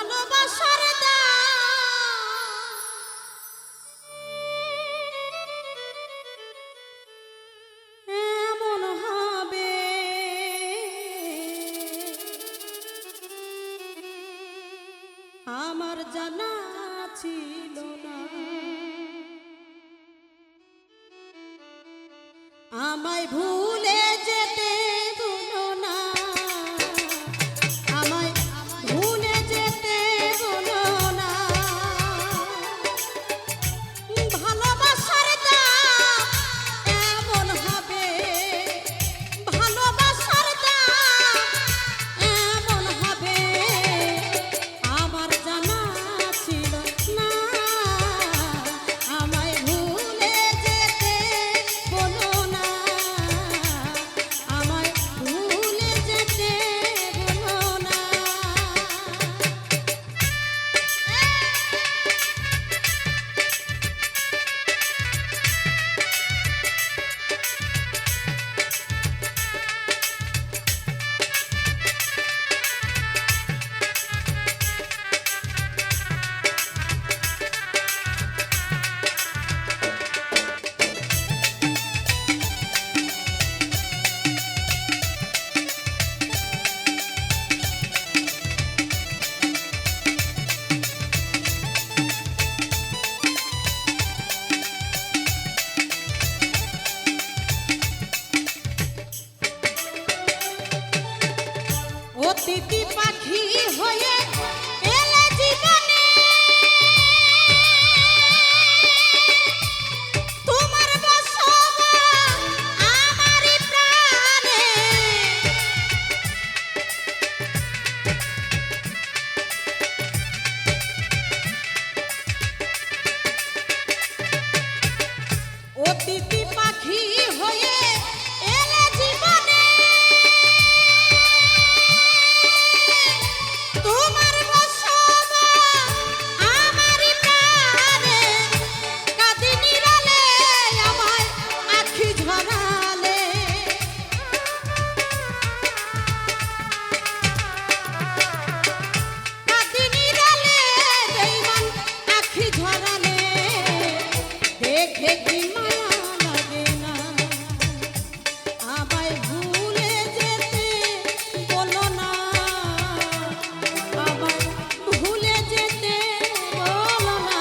ভালোবাসার এমন হবে আমার জানা ছিল না। আমায় ভুলে যেতে বলো না, আমায় ভুলে যেতে বলো না। ভালোবাসার দাম এমন হবে, ভালোবাসার দাম এমন হবে আমার জানা ছিল না। আমায় ভুলে যেতে বলো না, আমায় ভুলে যেতে বলো না। অতিথি পাখি হয়ে এলে জীবনে, তোমার বসবাস আমারই প্রাণে। অতিথি পাখি হয়ে এলে জীবনে, তোমার বসবাস আমারই প্রাণে। কাঁদি নিরালে আমায় আখি ঝরালে, কাঁদি নিরালে বেঈমান আখি ঝরালে। দেখে কি মায়া লাগে না, আমায় ভুলে যেতে বলো না, আমায় ভুলে যেতে বলো না।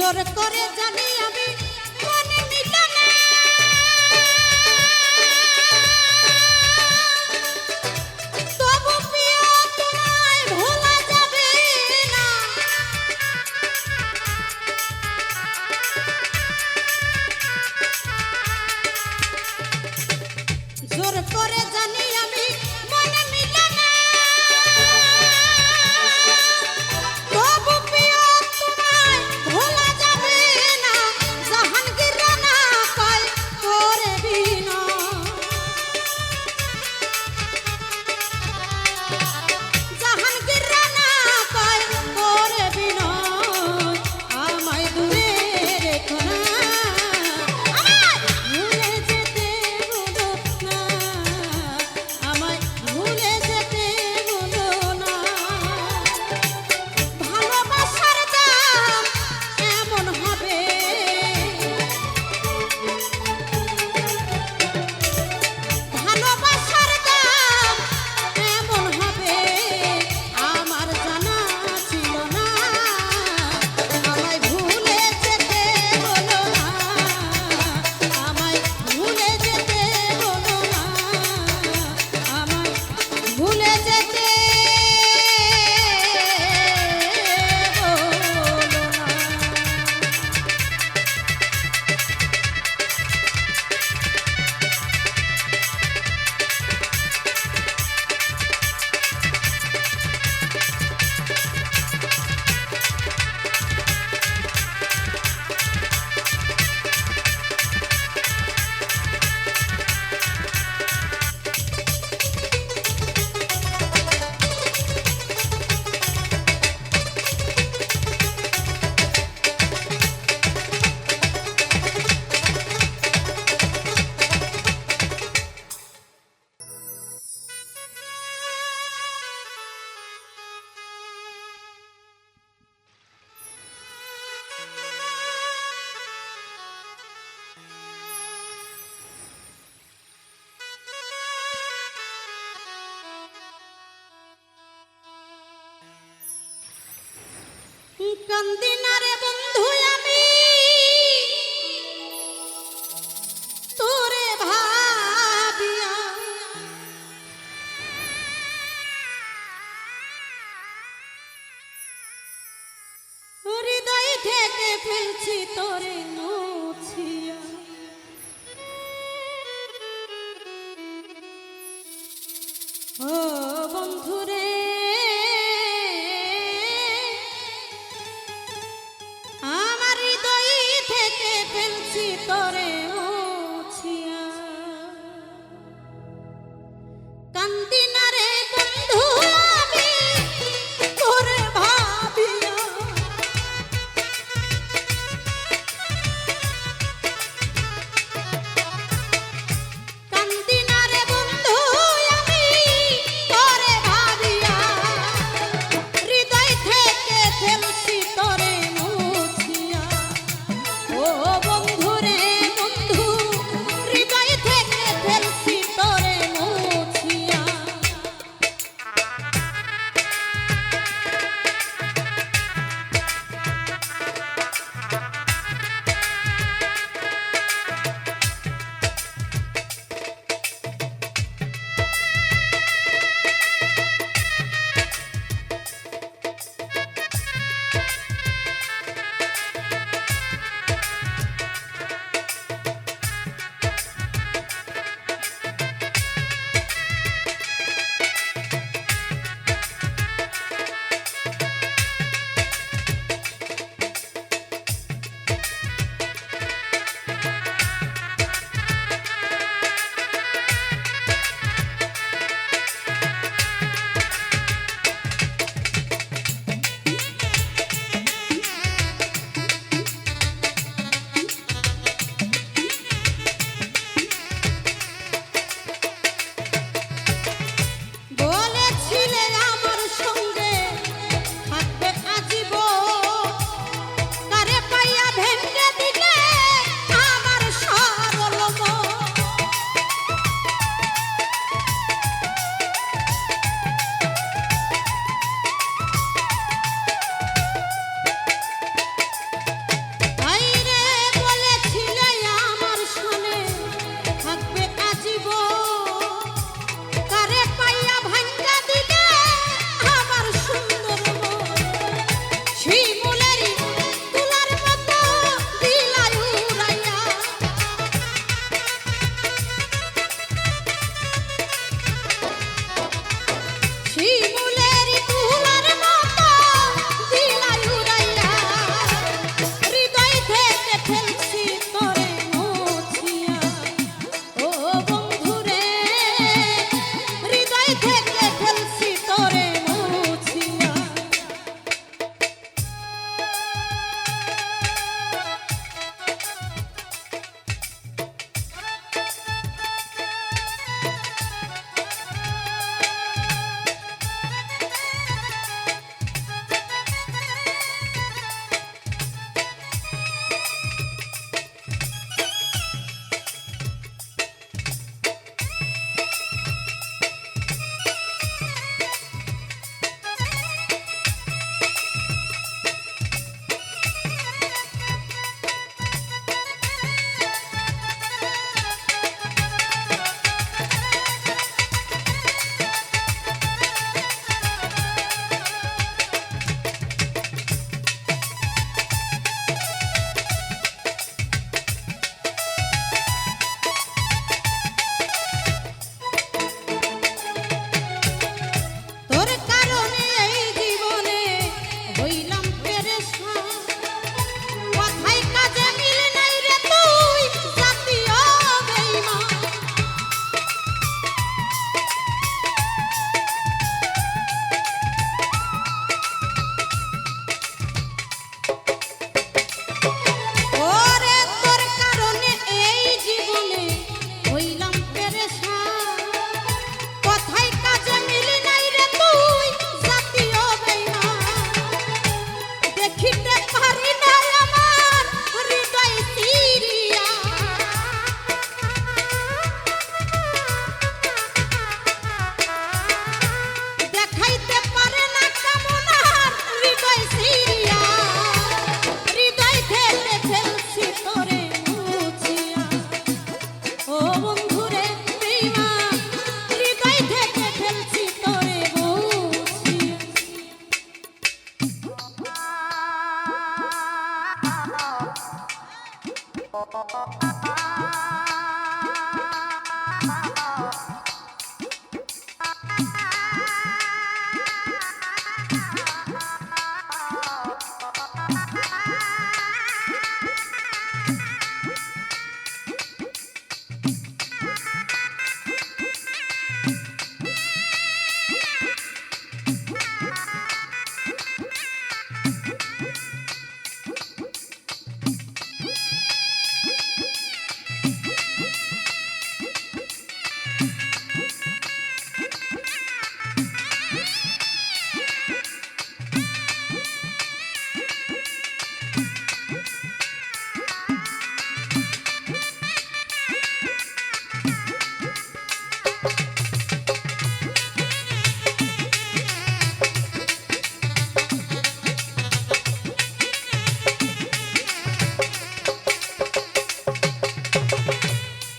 জোর করে জানি আমি মনে মিলে না তবু প্রিয় তোমায় ভোলা যাবে না জোর করে জানি আমি মনে মিলে না তবু প্রিয় তোমায় ভোলা যাবে না জাহাঙ্গীর রানা কয় করে বিনা জাহাঙ্গীর রানা কয় করে বিনা আমায় দূরে রেখো না আমায় ভুলে যেতে বলো না আমায় ভুলে যেতে বলো না ভালোবাসার দাম এমন হবে ভালোবাসার দাম এমন হবে আমার জানা ছিল না আমায় ভুলে যেতে বলো না আমায় ভুলে যেতে বলো না আমায় ভুলে যেতে কান্দি না রে বন্ধু আমি তোরে ভাবিয়া হৃদয় থেকে ফেলছি তোরে মুছিয়া ও বন্ধুরে আমার হৃদয় থেকে ফেলছি তোরে মুছিয়া কান্দি না রে বন্ধু আমি তোরে ভাবিয়া কান্দি না রে বন্ধু আমি তোরে ভাবিয়া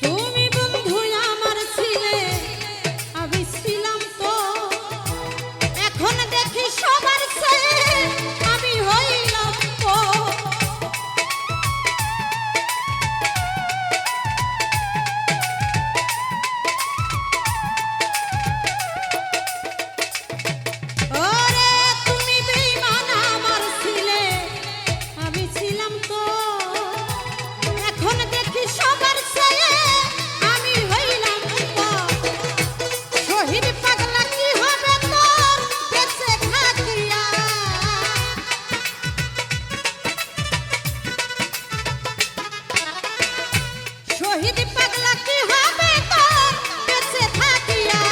তুমি বন্ধু আমার ছিলে, আমি ছিলাম তো। এখন দেখি সবার চেয়ে আমি হইলাম তো। ওরে তুমি বেঈমান আমার ছিলে, আমি ছিলাম তো। এখন দেখি সবার চেয়ে আমি হইলাম তো। শহীদ পাগলা কি হবে তোর বেঁচে থাকিয়া? শহীদ পাগলা কি হবে তোর বেঁচে থাকিয়া?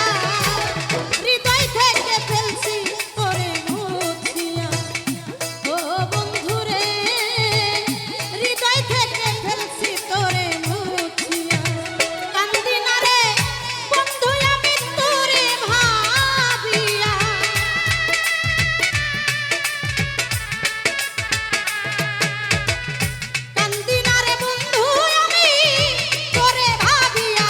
হৃদয় থেকে ফেলছি তোরে মুছিয়া। ও বন্ধুরে, হৃদয় থেকে ফেলছি তোরে মুছিয়া। কান্দি না রে বন্ধু আমি তোরে ভাবিয়া। কান্দি না রে বন্ধু আমি তোরে ভাবিয়া।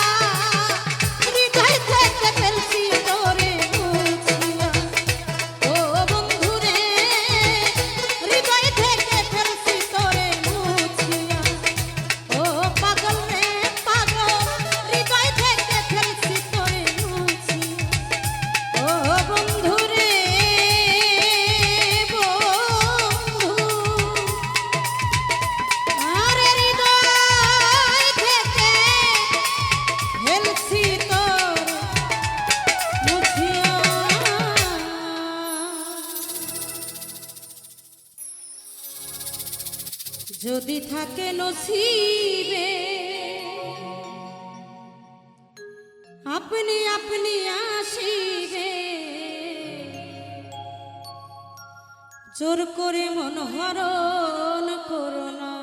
হৃদয় থেকে ফেলছি তোরে মুছিয়া। ও বন্ধুরে, হৃদয় থেকে ফেলছি তোরে মুছিয়া। ও পাগল রে পাগল, হৃদয় থেকে ফেলছি তোরে মুছিয়া। ও বন্ধুরে বন্ধু, আরে হৃদয় থেকে ফেলছি তোর মুছিয়া। যদি থাকে নসিবে আপনি আপনি আসিবে, জোর করে মন হরণ করো না,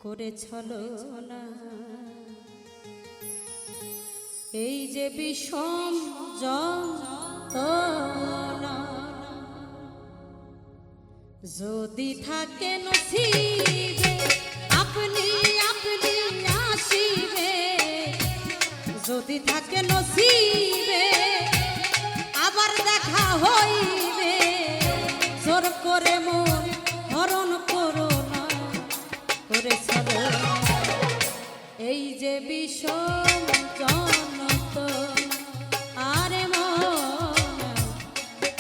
করে ছলনা। এই যে বিষম যন্ত্রণা, যদি থাকে নসিবে আপনি আপনি আসিবে। যদি থাকে নসিবে আবার দেখা হইবে, জোর করে মন হরণ করো না, করে ছলনা। এই যে বিষম যন্ত্রণা, আরে মন,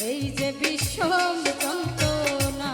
এই যে বিষম যন্ত্রণা।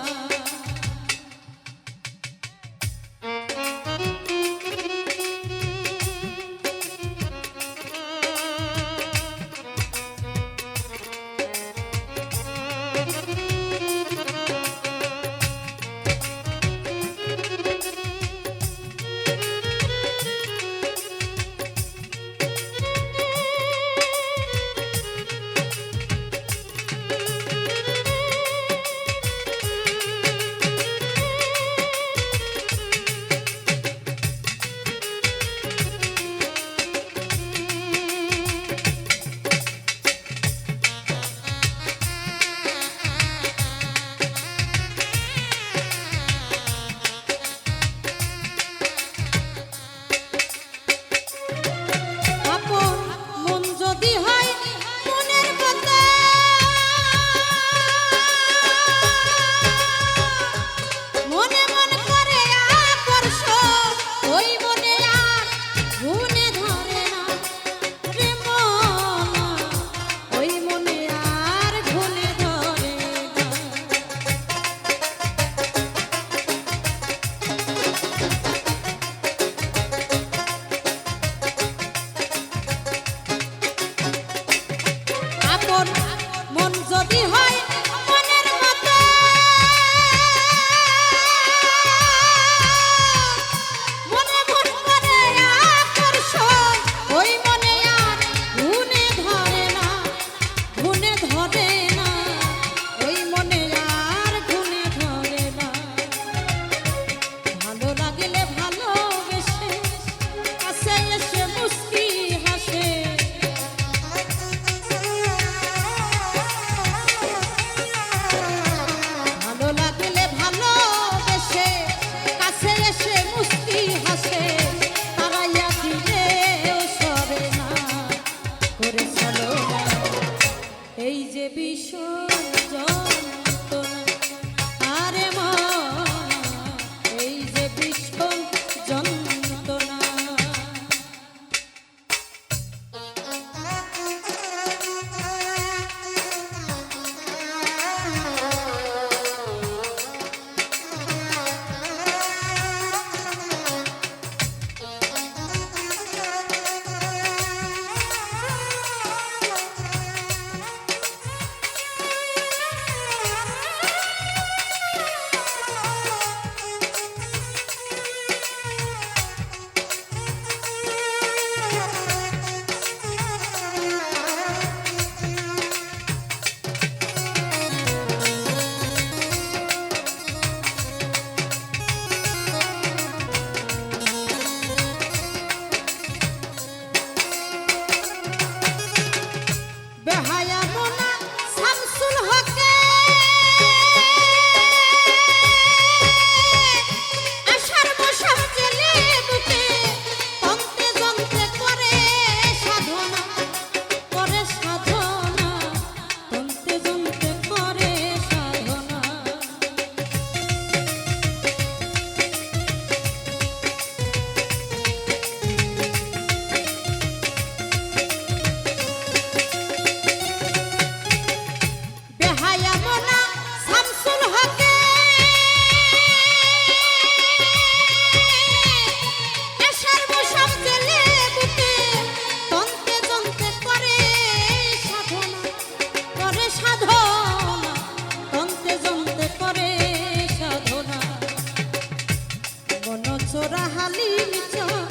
হালিম চর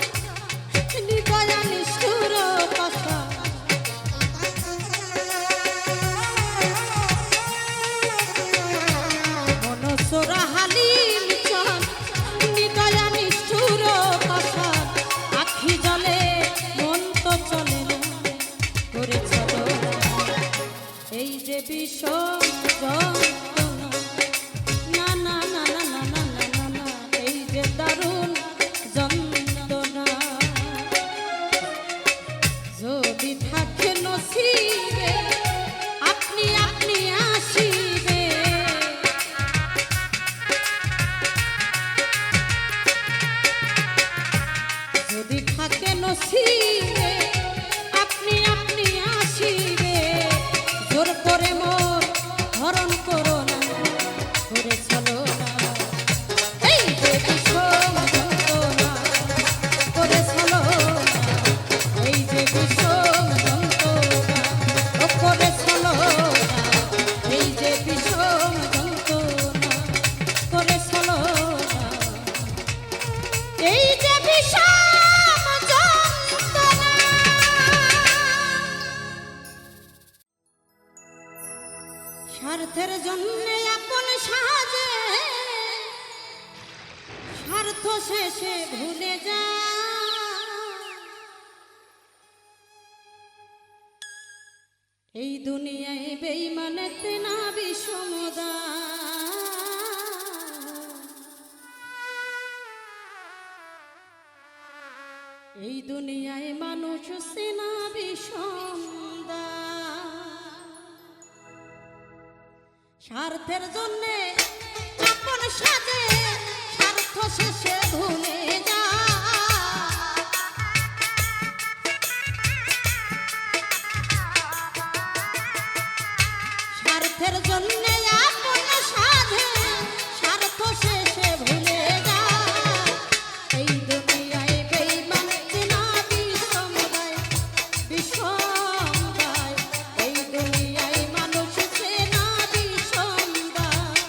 হৃদয় নিষ্ঠুর কথা মনসরা হালিম চর হৃদয় নিষ্ঠুর কথা আখি জলে মন তো চলে না করে চলো এই যে বিষম যন্ত্রণা না না না না না না না না এই যে দারুণ যন্ত্রণা যদি থাকে নসিবে আপনি আপনি আসিবে যদি থাকে নসিবে আপনি আপনি আসিবে জোর করে মোর হরণ করো না করে চলো না এই যে বিষম যন্ত্রণা করে চলো না এই যে বিষম যন্ত্রণা ও করে চলো না এই যে বিষম যন্ত্রণা করে চলো না এই যে বিষম যন্ত্রণা স্বার্থের জন্যে আপন সাজে স্বার্থ শেষে ভুলে যা এই দুনিয়ায় বেঈমানেতে না বিষমদা এই দুনিয়ায় মানুষ সেনা বিষমদা স্বার্থের জন্যে আপন সাজে স্বার্থ শেষে ভুলে যা স্বার্থের জন্যে আপন সাজে স্বার্থ শেষে ভুলে যা এই দুনিয়ায় বেঈমান চেনা বিষমদায় বিষমদায় এই দুনিয়ায় মানুষ চেনা বিষমদায়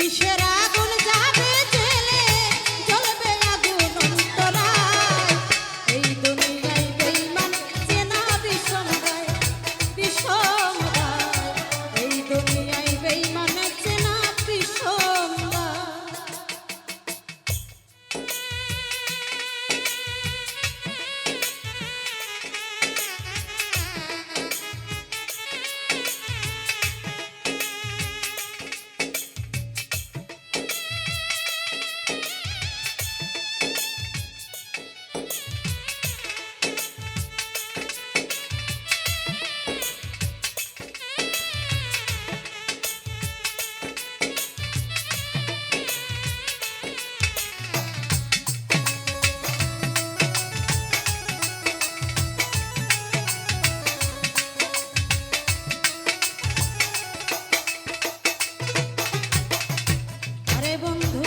কিসের আগুন যাবে জেলে জ্বলবে আগুন অন্তরায় এই দুনিয়ায় বেঈমান চেনা বিষম গায় বিষম গায় এই দুনিয়ায় বেঈমান চেনা বিষম গায় আরে বন্ধু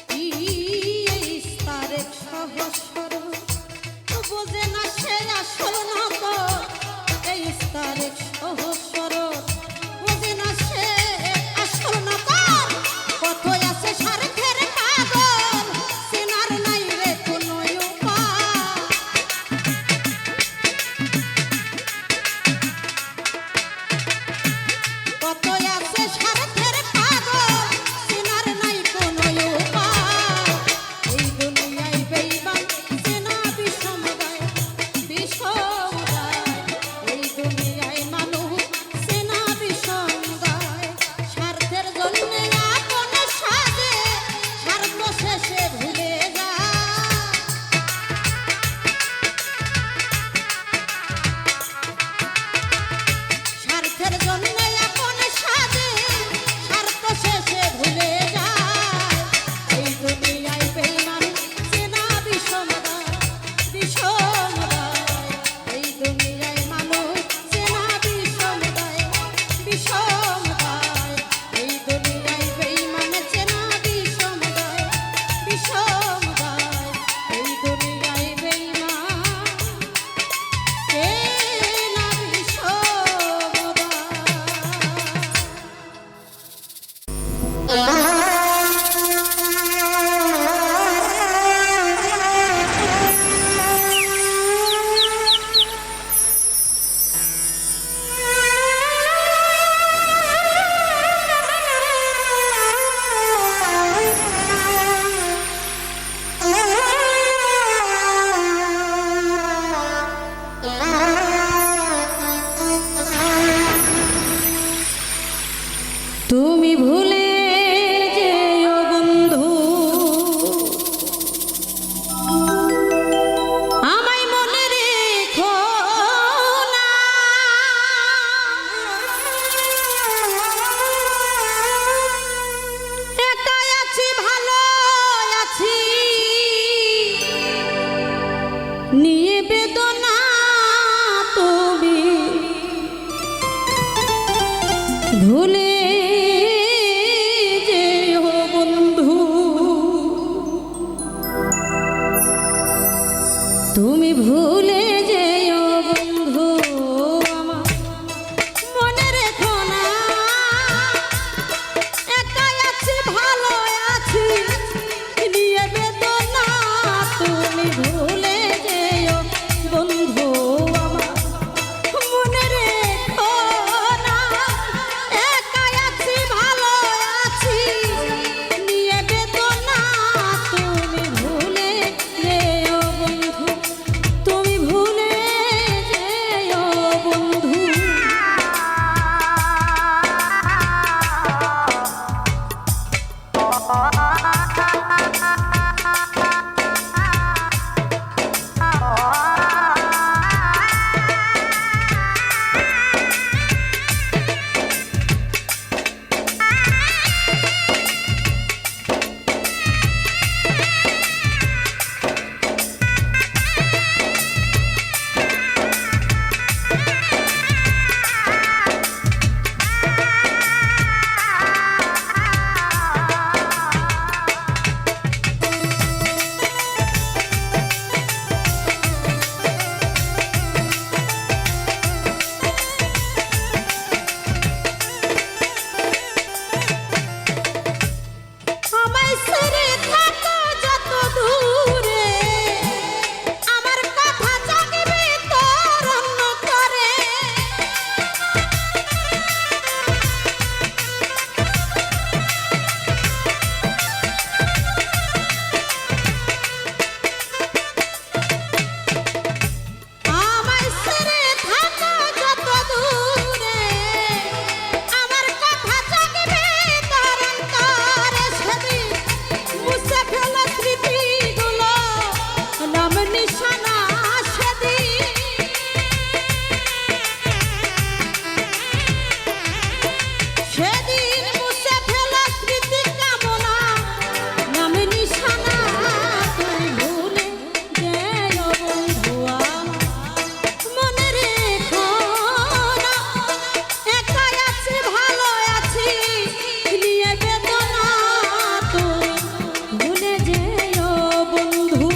কি এই ইস্তারের সহস্র বোঝে না সে আসল নত এই ইস্তারের সহস্র বোঝে না সে আসল নত কত আছে স্বার্থের পাগল চেনার নাই রে কোনো উপায় কত আছে স্বার্থের পাগল চেনার নাই কোনো উপায় এই দুনিয়ায় বেঈমান চেনা বিষম গায় বিষম গায় এই দুনিয়ায় মানুষ চেনা বিষম গায় স্বার্থের জন্য আপন সাজে স্বার্থ শেষে ভুলে যায় স্বার্থের জন্য আপন সাজে স্বার্থ শেষে ভুলে যায় এই দুনিয়ায় বেঈমান চেনা বিষম গায় বিষম গায় এই দুনিয়ায় মানুষ চেনা বিষম গায় বিষম গায় এই দুনিয়ায় বেঈমান চেনা বিষম গায় বিষম গায় এই দুনিয়ায় বেঈমান চেনা বিষম গায় তুমি ভুলে যেও বন্ধু আমায় মনে রেখো না একাই আছি ভালো আছি নিয়ে বেদনা তুমি ভুলে যেও বন্ধু তুমি ভুলে যেও বন্ধু আমার মনে রেখো না একাই আছি ভালো আছি নিয়ে বেদনা তুমি ভুলে যেও বন্ধু আমার মনে রেখো না একাই সেদিন মুছে ফেলা স্মৃতি কামনা নামে নিশানা তুই ভুলে যেও বন্ধু আমার মনে রেখো না একাই আছি ভালো আছি নিয়ে বেদনা তুই ভুলে যেও বন্ধু।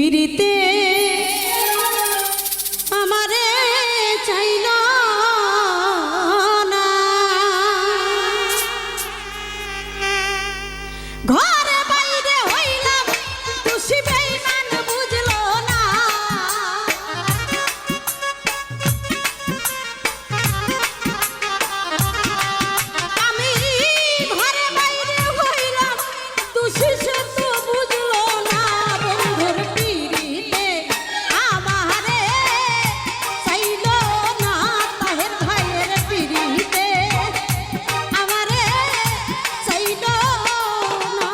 পিরিতে আমারে চাইল না, ঘরে বাইরে হইলাম খুশি বেঈমান বুঝলো না, আমি ঘরে বাইরে হইলাম খুশি সে তো বুঝলো না, বন্ধুর পিরিতে আমারে চাইল না, তাহের ভাইয়ের পিরিতে আমারে চাইল না।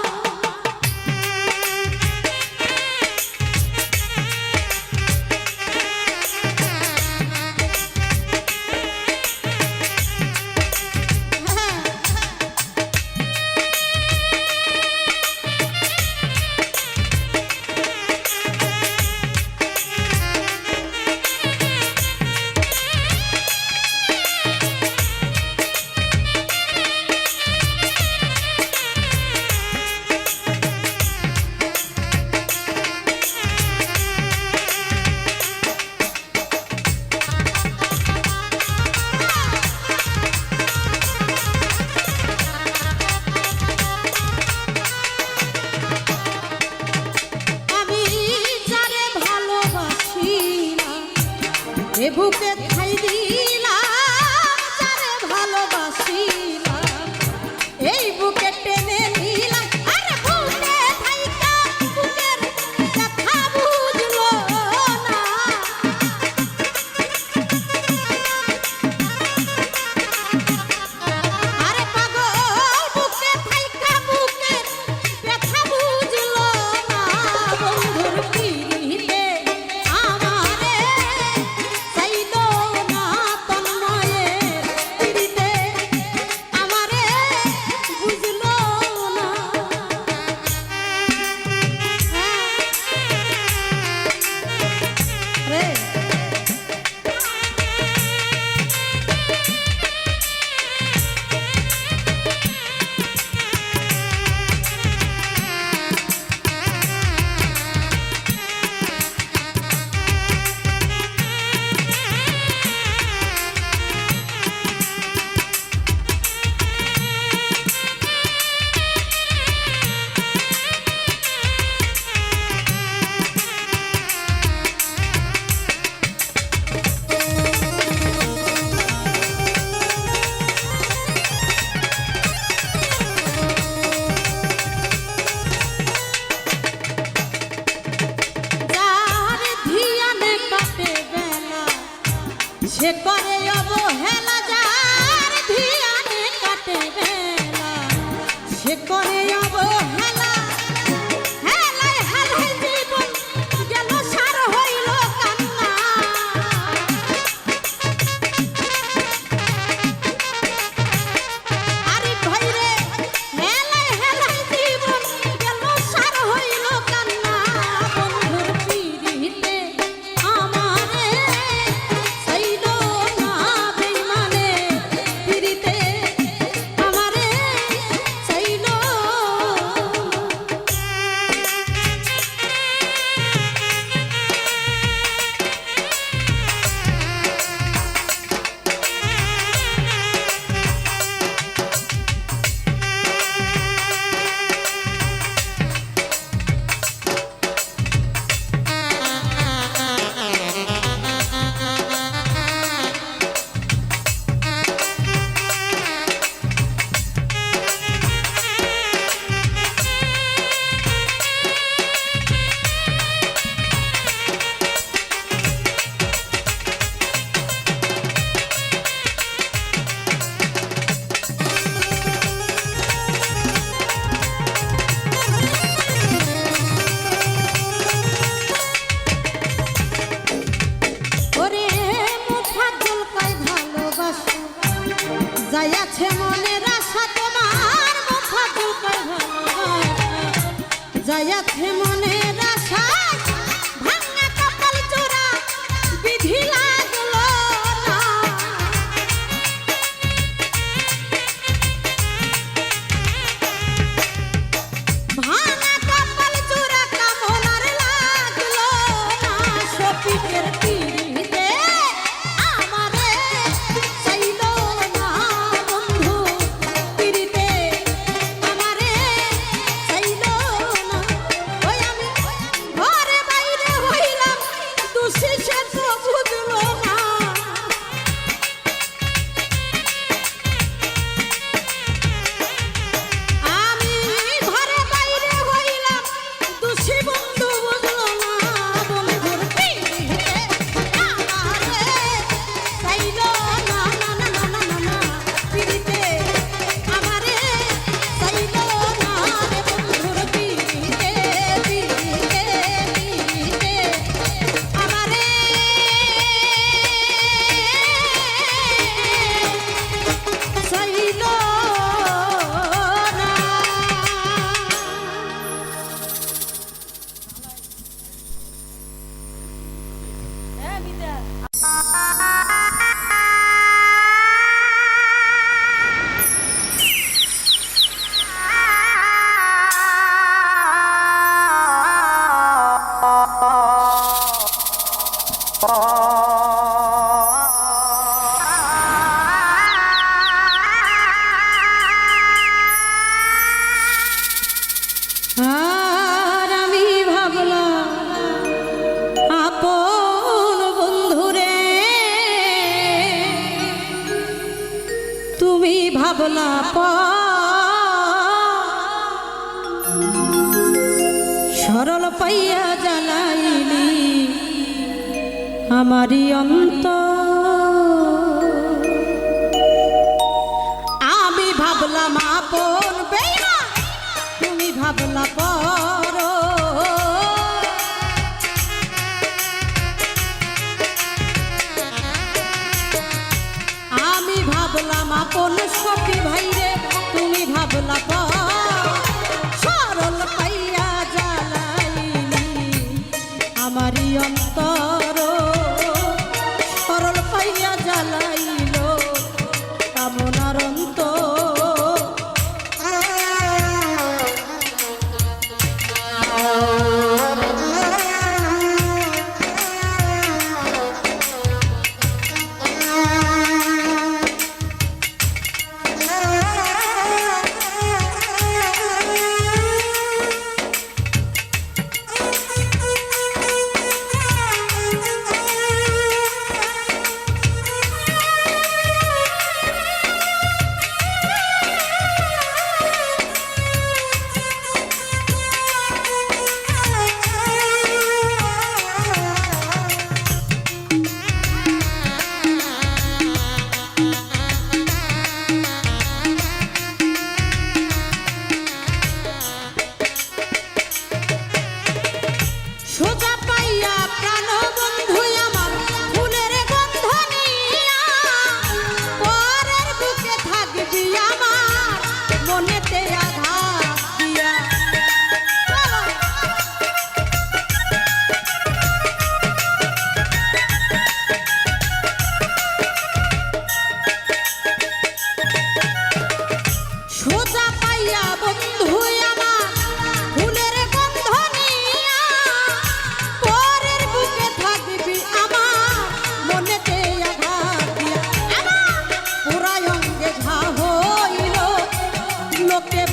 এ বুকে ঠাই দিলাম যারে ভালোবাসিলাম, এই বুকে টেনে নিলাম, আরে বুকে থাইকা বুকের কথা বুঝলো না, আরে পাগল বুকে থাইকা বুকের কথা বুঝলো না, বন্ধুর পিরিতে আমারে চাইল না, তন্ময়ের পিরিতে আমারে বুঝলো না। রে সে করে অবহেলা, যার ধিয়ানে কাটে বেলা, সে করে অবহেলা, হেলায় হেলায় জীবন গেল সার হইল কান্না, আরে ভাইরে হেলায় হেলায় জীবন গেল সার হইল কান্না, বন্ধুর পিরিতে আমারে চাইল না, বেঈমানের পিরিতে আমারে চাইল না। ওরে মুখা জলকায় ভালোবাসা, যাইয়াছে মনের আশা তোমার, মুখা জলকায় ভালোবাসা, যাইয়াছে মনের আশা, ভাঙা কপাল চোরা বিধি লাগলো না, ভাঙা কপাল চোরা কামনার লাগলো ভাবলা সরল পাইয়া জ্বালাইলি আমারি অন্তর। আমি ভাবলাম আপন বেঈমান, তুমি ভাবলা পর। আমি ভাবলাম আপন সখী ভাইরে, তুমি ভাবলা পর। সরল পাইয়া জ্বালাইলি আমারি অন্তর, সরল পাইয়া জ্বালাইল কামনার অন্তর।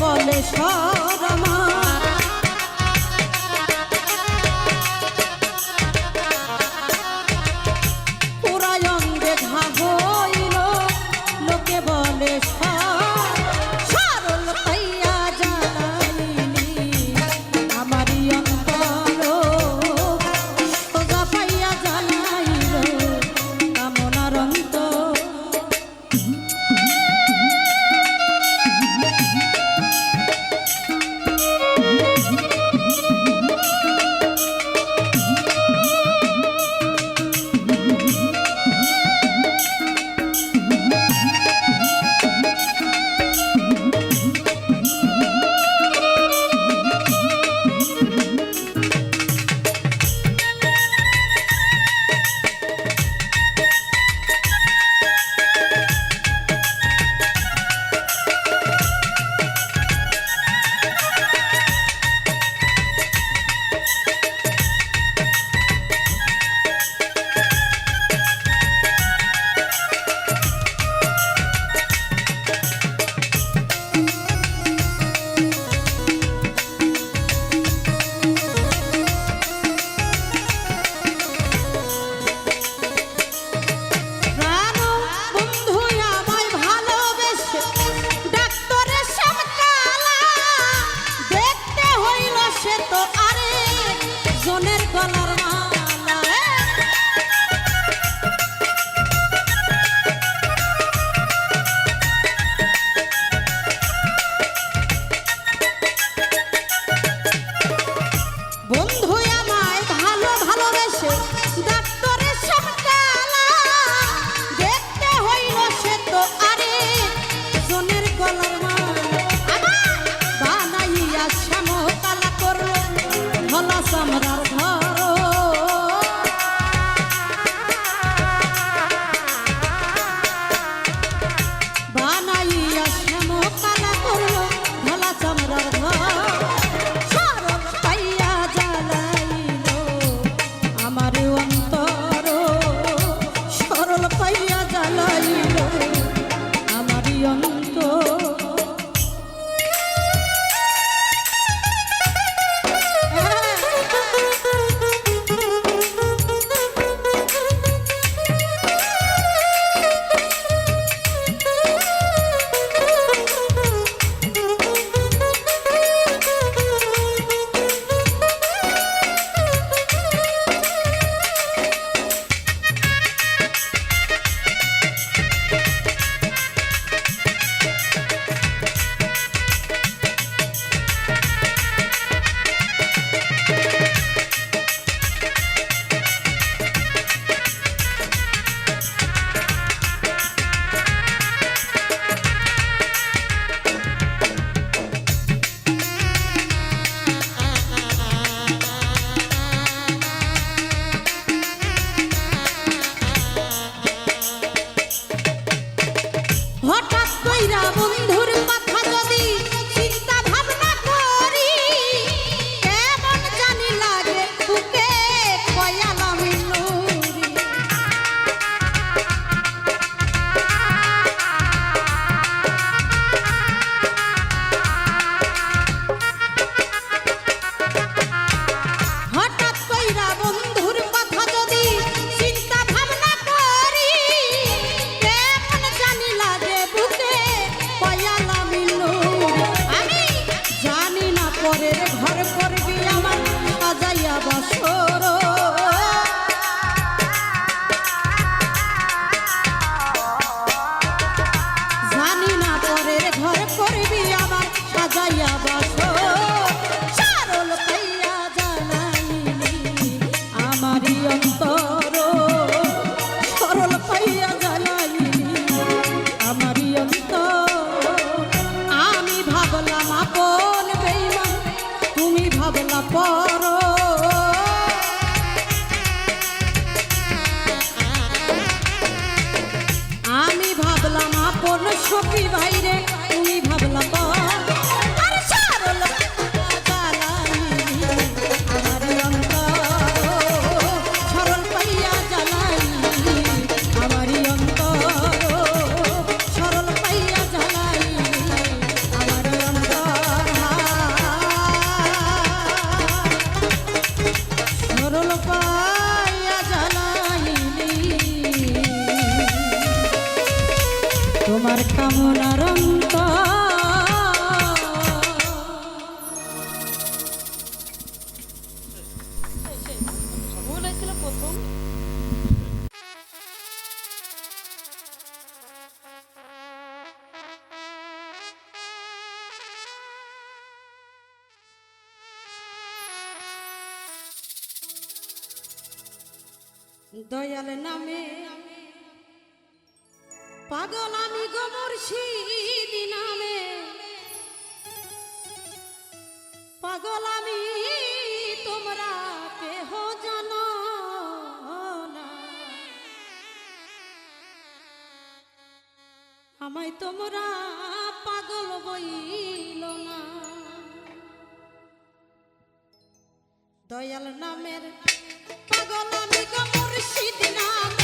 বলে শরমা পুরাই অঙ্গে ঘা হইল, লোকে বলে সরল পাইয়া জ্বালাইলি আমারি অন্তর, সোজা পাইয়া জ্বালাইল কামনার অন্তর। সামরার ঘর বানাইয়া শ্যাম কালা করল ভোলা চামরার ঘর, সরল পাইয়া জ্বালাইল আমার অন্তর, সরল পাইয়া জ্বালাইল আমারই অন্তর। আমার অন্তর ভুল হয়েছিল প্রথম। দয়াল নামে পাগল আমি গো মুর্শিদ নামে পাগল আমি তোমরা কেহ জানো না আমায় তোমরা পাগল বইল না দয়াল নামের পাগল আমি গো মুর্শিদ নামে